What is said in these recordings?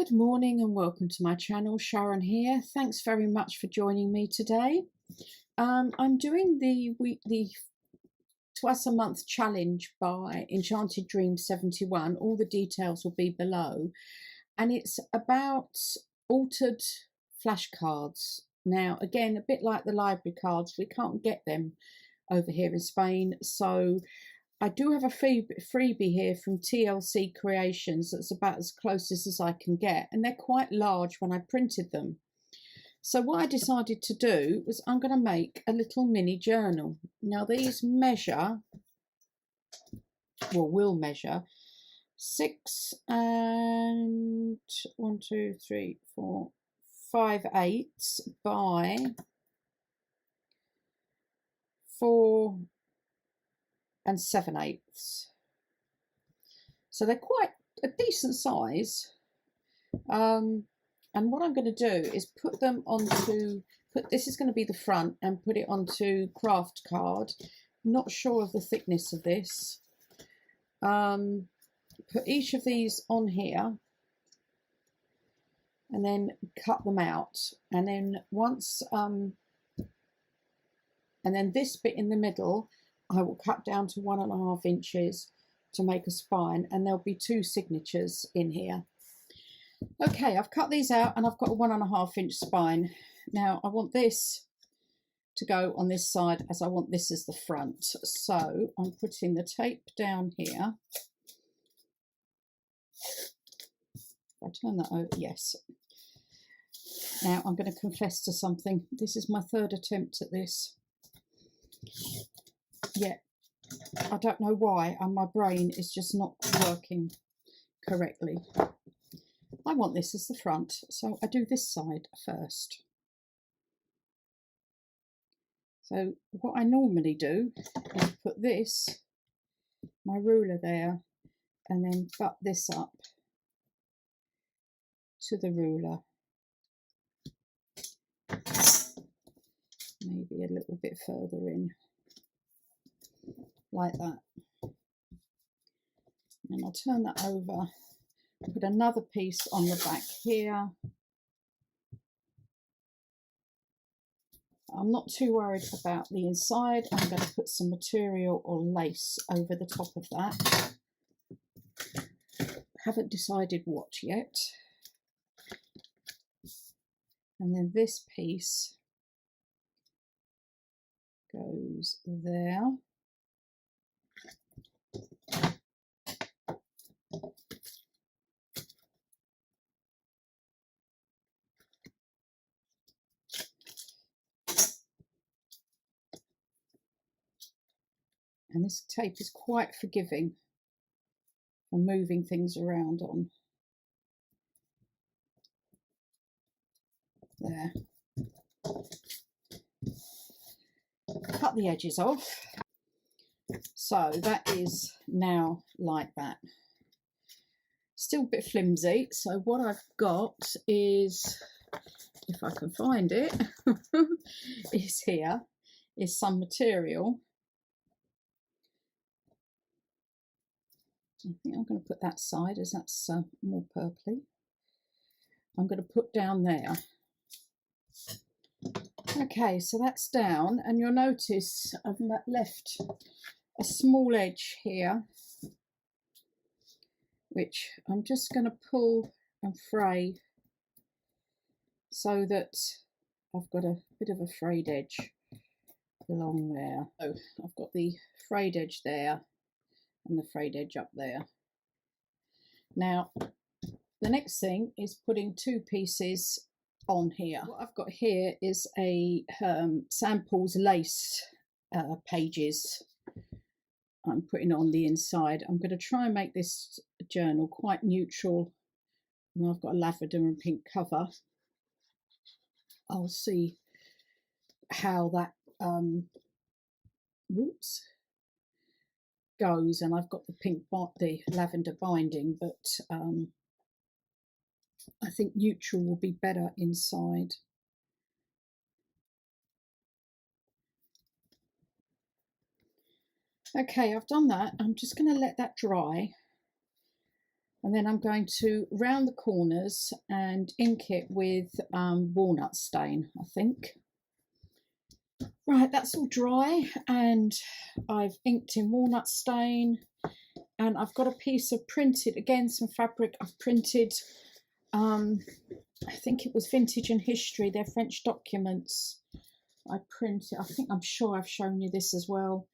Good morning and welcome to my channel. Sharon here. Thanks very much for joining me today. I'm doing the twice a month challenge by Enchanted Dream 71. All the details will be below, and it's about altered flashcards. Now again, a bit like the library cards, we can't get them over here in Spain, so I do have a freebie here from TLC Creations that's about as close as I can get, and they're quite large when I printed them. So what I decided to do was I'm going to make a little mini journal. Now these measure, well, will measure 6 and 1, 2, 3, 4, 5/8 by 4 and 7/8. So they're quite a decent size. And what I'm going to do is put them onto, this is going to be the front, and put it onto craft card. Not sure of the thickness of this. Put each of these on here and then cut them out. And then once, and then this bit in the middle, I will cut down to 1.5 inches to make a spine, and there'll be 2 signatures in here. Okay, I've cut these out and I've got a 1.5 inch spine. Now I want this to go on this side, as I want this as the front. So I'm putting the tape down here. If I turn that over, yes. Now I'm going to confess to something. This is my 3rd attempt at this. Yeah, I don't know why, and my brain is just not working correctly. I want this as the front, so I do this side first. So what I normally do is put this, my ruler there, and then butt this up to the ruler. Maybe a little bit further in. Like that. And I'll turn that over, put another piece on the back here. I'm not too worried about the inside. I'm going to put some material or lace over the top of that. Haven't decided what yet. And then this piece goes there. And this tape is quite forgiving for moving things around on. There. Cut the edges off. So that is now like that. Still a bit flimsy. So what I've got is, if I can find it, is here is some material. I think I'm going to put that side, as that's more purpley. I'm going to put down there. Okay, so that's down, and you'll notice I've left a small edge here, which I'm just going to pull and fray so that I've got a bit of a frayed edge along there. So I've got the frayed edge there and the frayed edge up there. Now the next thing is putting 2 pieces on here. What I've got here is a samples lace pages I'm putting on the inside. I'm going to try and make this journal quite neutral, and I've got a lavender and pink cover. I'll see how that goes, and I've got the lavender binding, but I think neutral will be better inside. Okay, I've done that. I'm just going to let that dry, And then I'm going to round the corners and ink it with walnut stain, I think. Right, that's all dry, and I've inked in walnut stain, and I've got a piece of printed, again, some fabric I've printed. I think it was Vintage and History, they're French documents. I printed, I'm sure I've shown you this as well,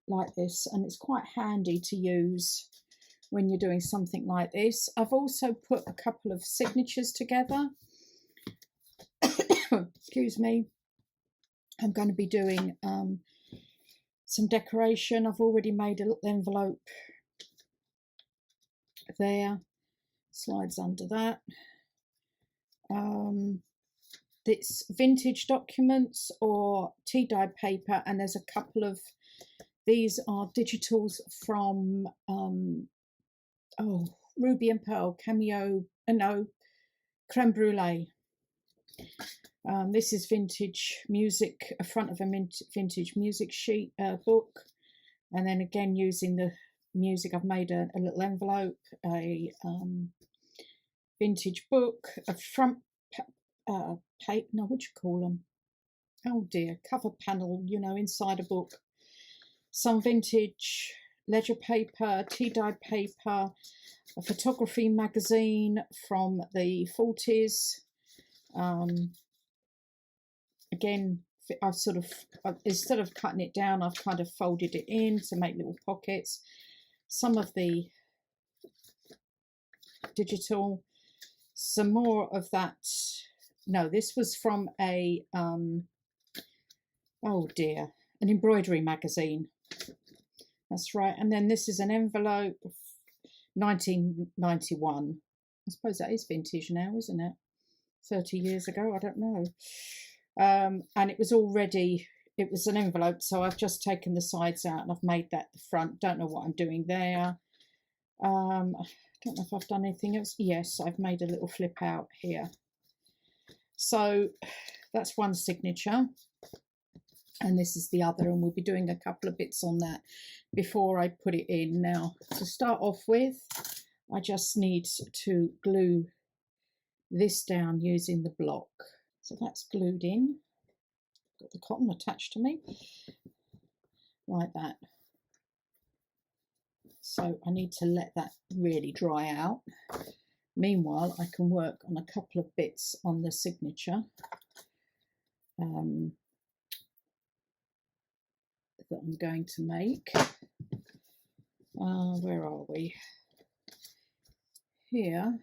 like this, and it's quite handy to use when you're doing something like this. I've also put a couple of signatures together. Excuse me. I'm going to be doing some decoration. I've already made a little envelope there, slides under that. It's vintage documents or tea dye paper, and there's a couple of, these are digitals from Ruby and Pearl, Cameo, no, Creme Brûlée. This is vintage music, a front of a vintage music sheet book, and then again using the music, I've made a little envelope, a vintage book, a front paper, no, what do you call them? Oh dear, cover panel, you know, inside a book. Some vintage ledger paper, tea dye paper, a photography magazine from the 40s. Again, I've sort of, instead of cutting it down, I've kind of folded it in to make little pockets. Some of the digital, some more of that. No, this was from a, oh dear, an embroidery magazine. That's right. And then this is an envelope, 1991. I suppose that is vintage now, isn't it? 30 years ago, I don't know. And it was already, it was an envelope, so I've just taken the sides out and I've made that the front. Don't know what I'm doing there. I don't know if I've done anything else. Yes, I've made a little flip out here. So that's one signature, and this is the other, and we'll be doing a couple of bits on that before I put it in. Now, to start off with, I just need to glue this down using the block. So that's glued in. Got the cotton attached to me, like that. So I need to let that really dry out. Meanwhile, I can work on a couple of bits on the signature that I'm going to make. Where are we? Here,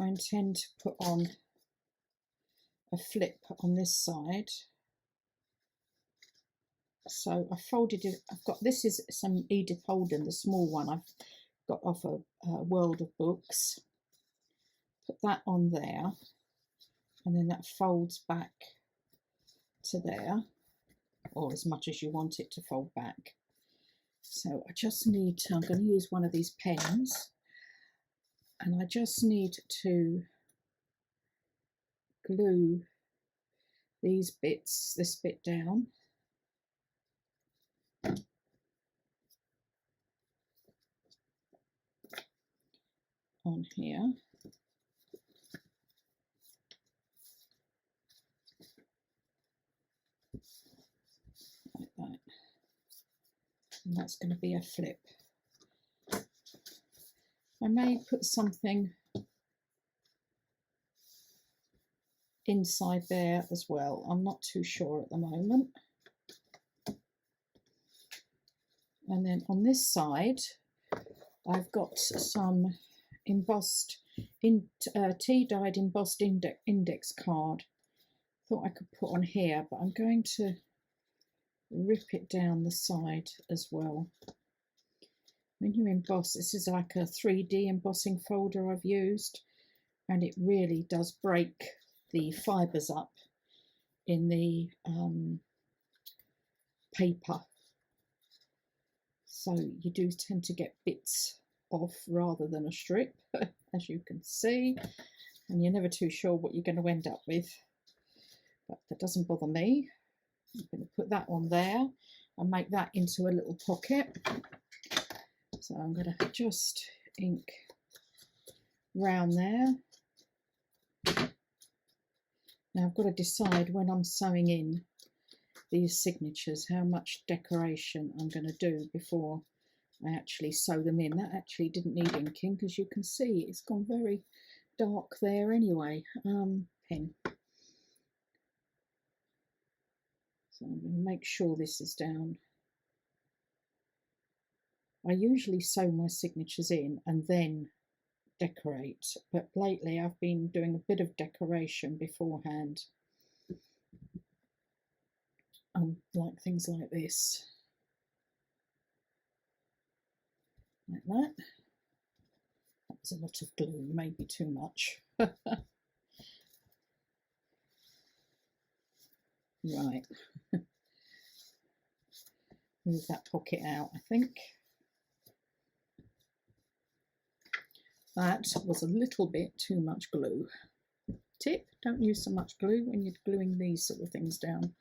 I intend to put on a flip on this side. So I folded it. I've got, this is some Edith Holden, the small one I've got off a World of Books. Put that on there, and then that folds back to there, or as much as you want it to fold back. So I just need to, I'm going to use one of these pens, and I just need to glue these bits, this bit down. On here. Like that. And that's going to be a flip. I may put something inside there as well. I'm not too sure at the moment. And then on this side, I've got some embossed, tea-dyed embossed index card. Thought I could put on here, but I'm going to rip it down the side as well. When you emboss, this is like a 3D embossing folder I've used, and it really does break the fibres up in the paper. So you do tend to get bits off rather than a strip, as you can see, and you're never too sure what you're going to end up with, but that doesn't bother me. I'm going to put that on there and make that into a little pocket. So I'm going to just ink round there. Now I've got to decide when I'm sewing in these signatures how much decoration I'm going to do before I actually sew them in. That actually didn't need inking because you can see it's gone very dark there anyway. Pen. So I'm going to make sure this is down. I usually sew my signatures in and then decorate, but lately I've been doing a bit of decoration beforehand. Like things like this, like that. That was a lot of glue, maybe too much. Right. Move that pocket out, I think. That was a little bit too much glue. Tip, don't use so much glue when you're gluing these sort of things down.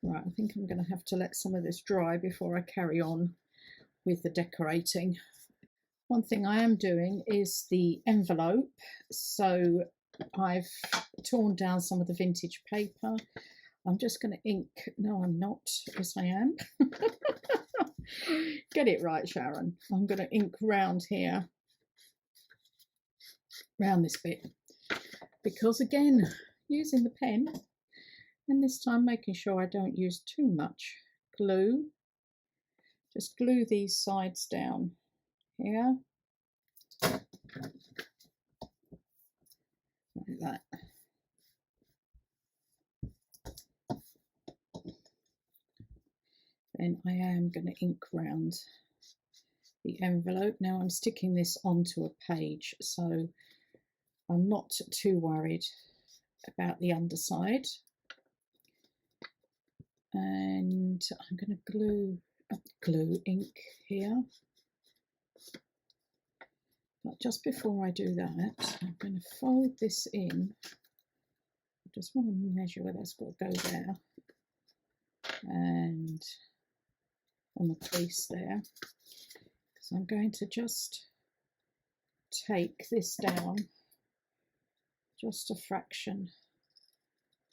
Right, I think I'm going to have to let some of this dry before I carry on with the decorating. One thing I am doing is the envelope. So I've torn down some of the vintage paper. I'm just going to ink. No, I'm not. Yes, I am. Get it right, Sharon. I'm going to ink round here, round this bit, because again, using the pen, and this time making sure I don't use too much glue. Just glue these sides down here, like that. Then I am going to ink round the envelope. Now I'm sticking this onto a page, so I'm not too worried about the underside. And I'm going to glue ink here. But just before I do that, I'm going to fold this in. I just want to measure where that's got to go there. And on the crease there. So I'm going to just take this down just a fraction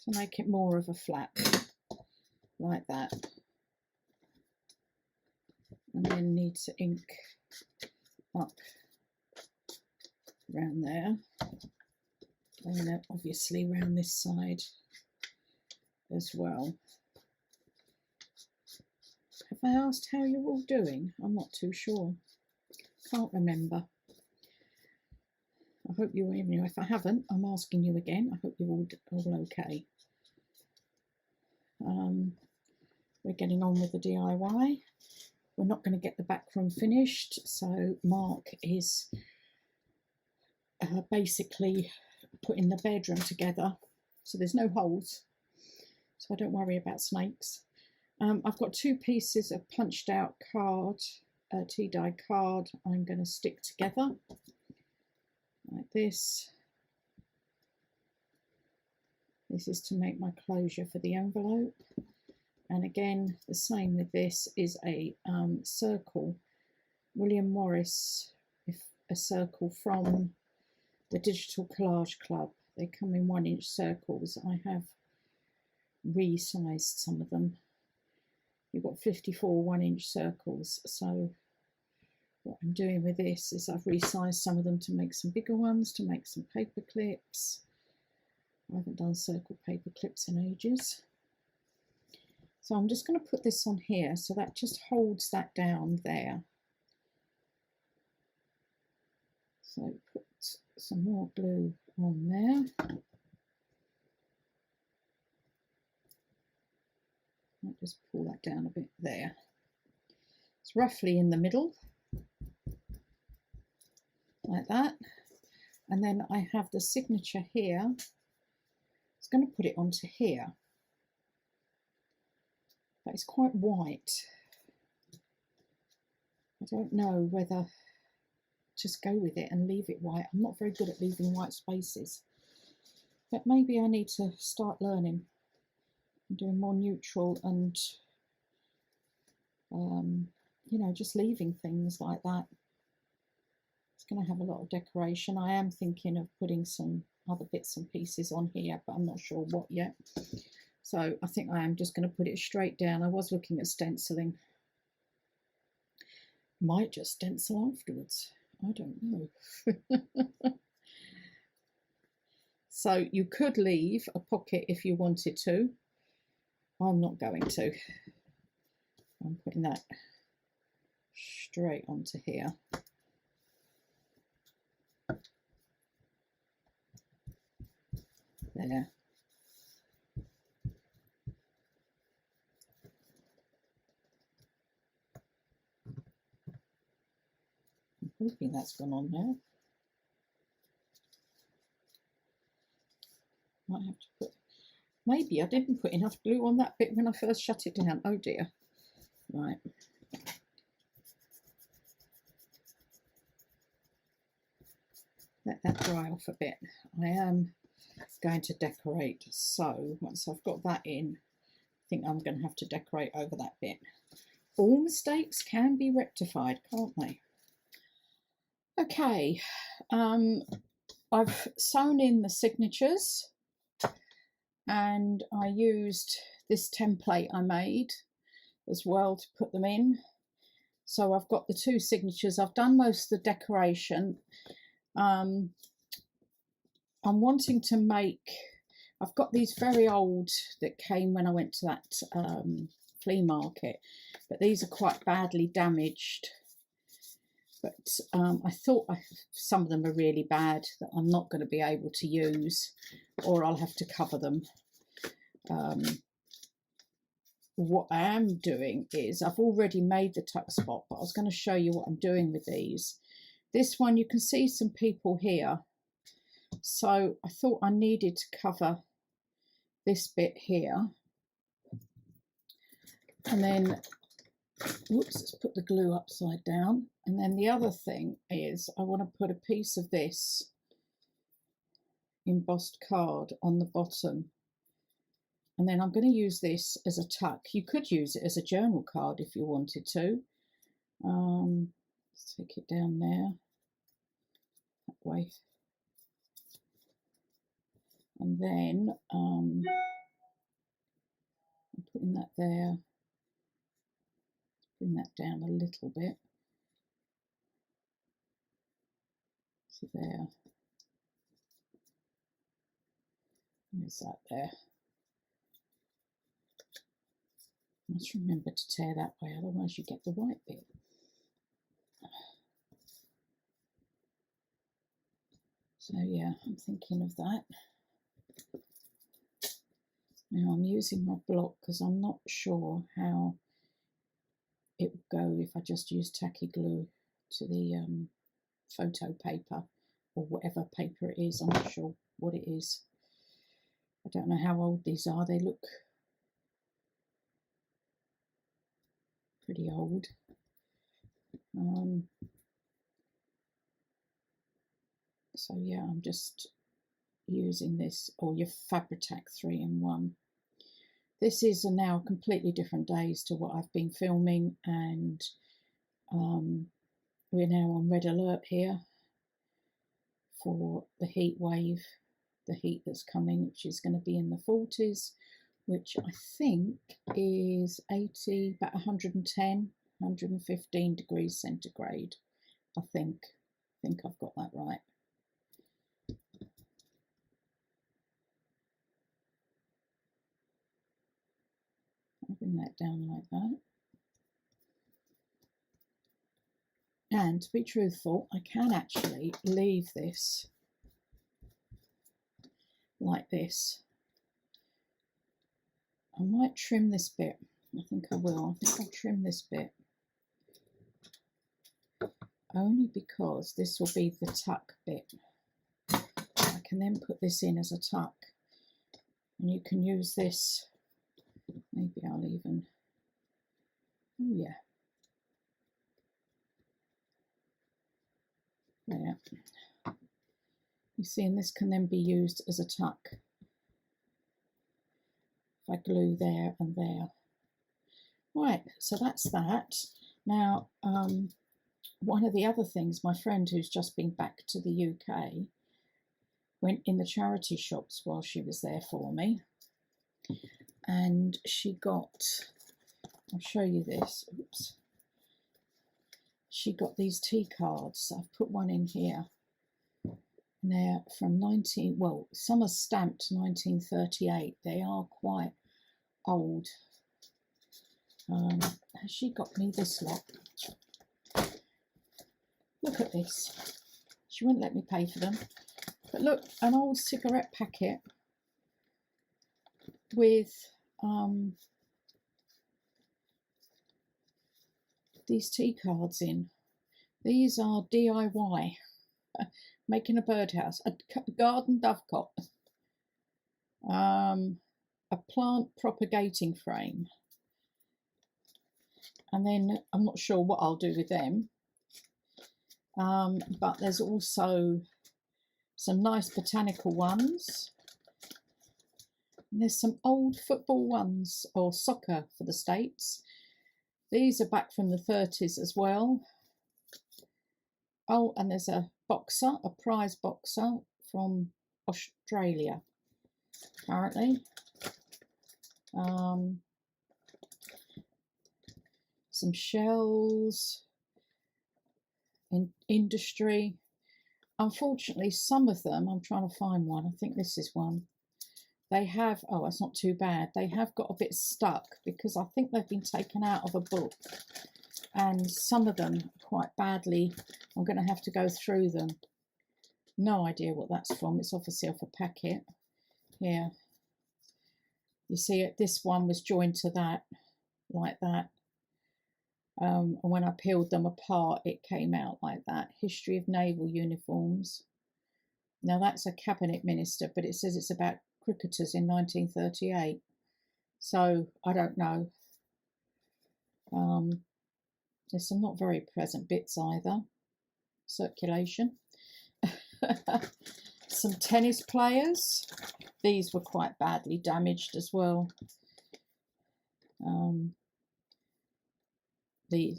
to make it more of a flap, like that. And then need to ink up around there, and then obviously around this side as well. Have I asked how you're all doing? I'm not too sure. Can't remember. I hope you're, even if I haven't, I'm asking you again. I hope you're all okay. We're getting on with the DIY. We're not going to get the back room finished, so Mark is basically putting the bedroom together, so there's no holes, so I don't worry about snakes. I've got two pieces of punched out card, tea-dye card I'm going to stick together like this. This is to make my closure for the envelope. And again, the same with this is a circle, William Morris, a circle from the Digital Collage Club. They come in 1-inch circles. I have resized some of them. You've got 54 1-inch circles. So what I'm doing with this is I've resized some of them to make some bigger ones, to make some paper clips. I haven't done circle paper clips in ages. So I'm just going to put this on here, so that just holds that down there. So put some more glue on there. I'll just pull that down a bit there. It's roughly in the middle, like that. And then I have the signature here. It's going to put it onto here. But it's quite white. I don't know whether just go with it and leave it white. I'm not very good at leaving white spaces, but maybe I need to start learning and doing more neutral and you know, just leaving things like that. It's going to have a lot of decoration. I am thinking of putting some other bits and pieces on here, but I'm not sure what yet. So I think I am just going to put it straight down. I was looking at stenciling. Might just stencil afterwards. I don't know. So you could leave a pocket if you wanted to. I'm not going to. I'm putting that straight onto here. There. I'm hoping that's gone on there. Might have to put, maybe I didn't put enough glue on that bit when I first shut it down. Oh dear. Right. Let that dry off a bit. I am going to decorate, so once I've got that in, I think I'm going to have to decorate over that bit. All mistakes can be rectified, can't they? Okay, I've sewn in the signatures, and I used this template I made as well to put them in. So I've got the 2 signatures. I've done most of the decoration. I'm wanting to make, I've got these very old that came when I went to that flea market, but these are quite badly damaged. But I thought some of them are really bad that I'm not going to be able to use, or I'll have to cover them. What I am doing is I've already made the tuck spot, but I was going to show you what I'm doing with these. This one, you can see some people here. So I thought I needed to cover this bit here. And then, whoops, let's put the glue upside down. And then the other thing is I want to put a piece of this embossed card on the bottom. And then I'm going to use this as a tuck. You could use it as a journal card if you wanted to. Let's take it down there, that way. And then I'm putting that there. Bring that down a little bit. See there. There's that there. Must remember to tear that way, otherwise you get the white bit. So yeah, I'm thinking of that. Now I'm using my block because I'm not sure how it would go if I just use tacky glue to the photo paper or whatever paper it is. I'm not sure what it is. I don't know how old these are. They look pretty old. So yeah, I'm just using this, or your Fabri-Tac 3-in-1. This is now completely different days to what I've been filming, and we're now on red alert here for the heat wave, the heat that's coming, which is going to be in the 40s, which I think is 80, about 110, 115 degrees centigrade. I think I've got that right. I'll bring that down like that. And to be truthful, I can actually leave this like this. I might trim this bit. I think I will. I think I'll trim this bit. Only because this will be the tuck bit. I can then put this in as a tuck. And you can use this. Maybe I'll even, oh yeah. There. You see, and this can then be used as a tuck. If I glue there and there. Right, so that's that. Now, one of the other things, my friend who's just been back to the UK went in the charity shops while she was there for me, and she got, I'll show you this, oops, she got these tea cards. I've put one in here, and they're from well, some are stamped 1938. They are quite old. She got me this lot. Look at this. She wouldn't let me pay for them. But look, an old cigarette packet with these tea cards in. These are DIY. Making a birdhouse, a garden dovecot, a plant propagating frame, and then I'm not sure what I'll do with them. But there's also some nice botanical ones. And there's some old football ones, or soccer for the States. These are back from the 30s as well. Oh, and there's a boxer, a prize boxer from Australia, apparently. Some shells in industry. Unfortunately, some of them, I'm trying to find one, I think this is one. They have, oh, that's not too bad. They have got a bit stuck because I think they've been taken out of a book, and some of them quite badly. I'm going to have to go through them. No idea what that's from. It's obviously off a packet. Here. You see it, this one was joined to that, like that. And when I peeled them apart, it came out like that. History of Naval Uniforms. Now that's a cabinet minister, but it says it's about cricketers in 1938. So I don't know. There's some not very pleasant bits either. Circulation. Some tennis players. These were quite badly damaged as well.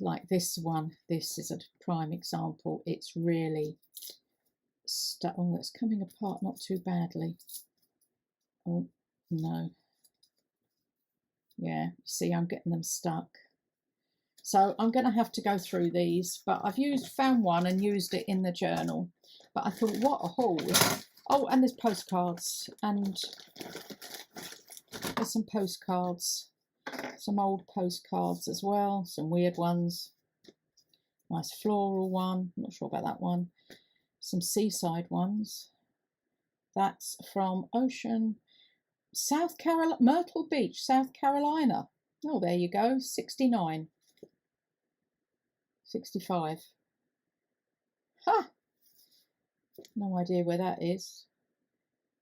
Like this one, this is a prime example. It's really stuck. Oh, it's coming apart not too badly. Oh no. Yeah, see, I'm getting them stuck. So I'm going to have to go through these, but I've found one and used it in the journal. But I thought, what a haul. Oh, and there's postcards, and there's some postcards, some old postcards as well, some weird ones. Nice floral one, not sure about that one. Some seaside ones. That's from South Carolina, Myrtle Beach, South Carolina. Oh, there you go, 69. 65. Ha! No idea where that is.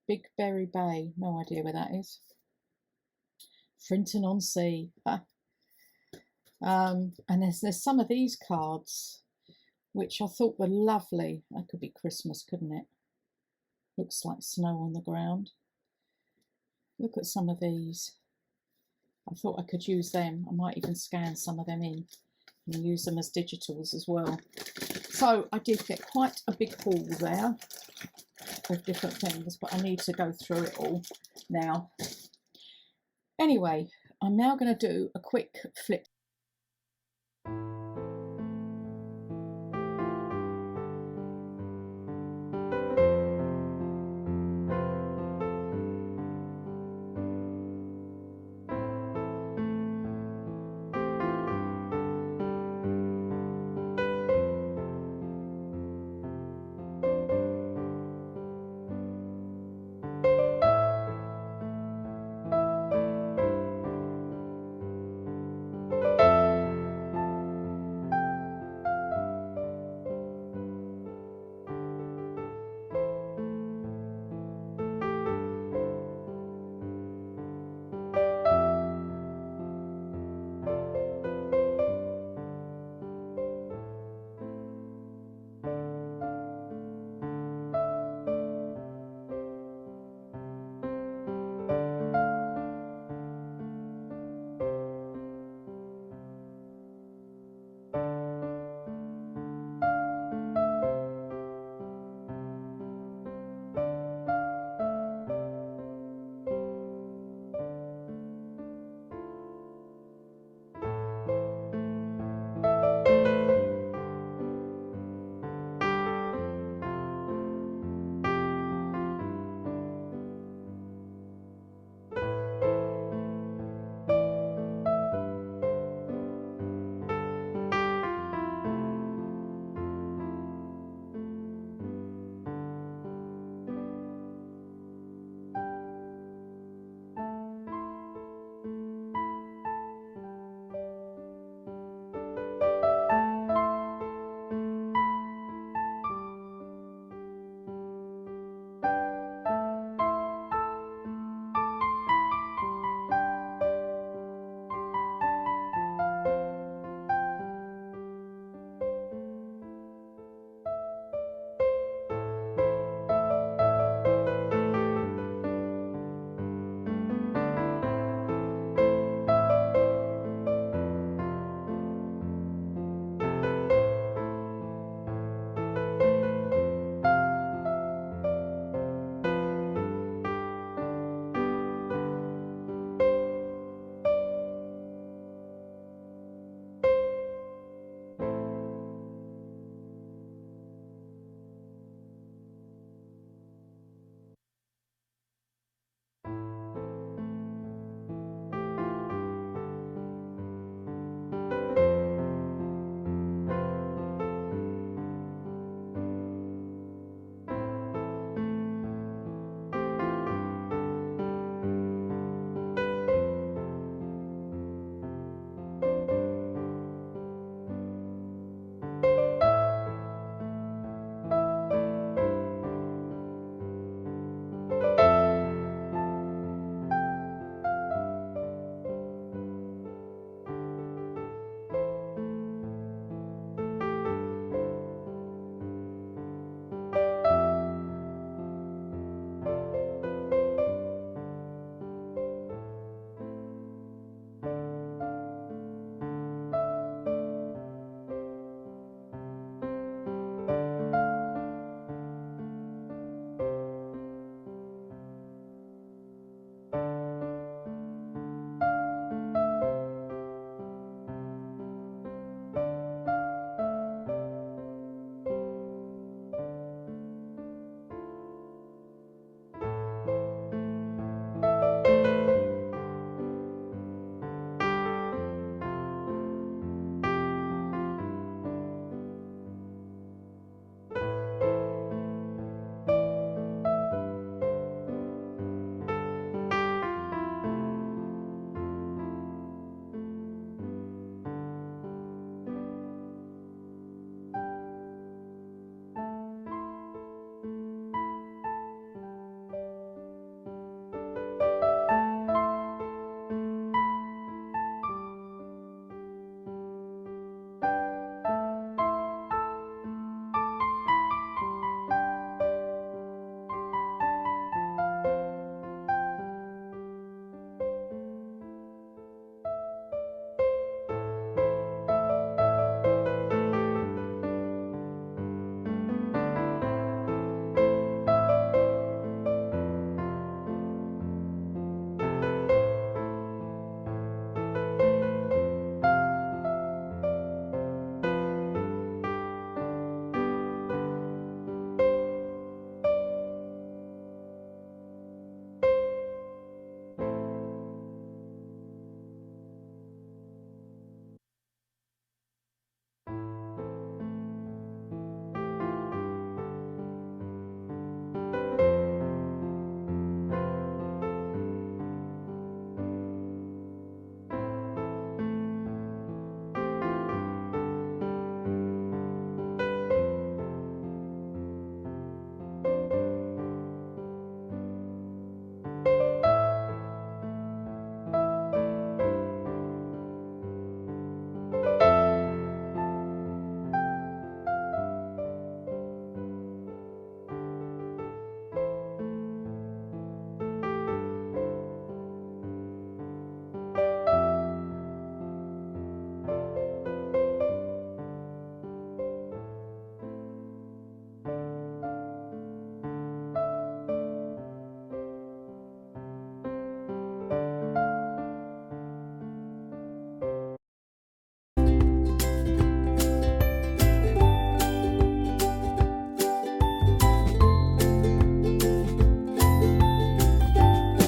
Big Berry Bay. No idea where that is. Frinton on Sea. Ha! And there's some of these cards which I thought were lovely. That could be Christmas, couldn't it? Looks like snow on the ground. Look at some of these. I thought I could use them. I might even scan some of them in and use them as digitals as well. So I did get quite a big haul there of different things, but I need to go through it all now. Anyway, I'm now going to do a quick flip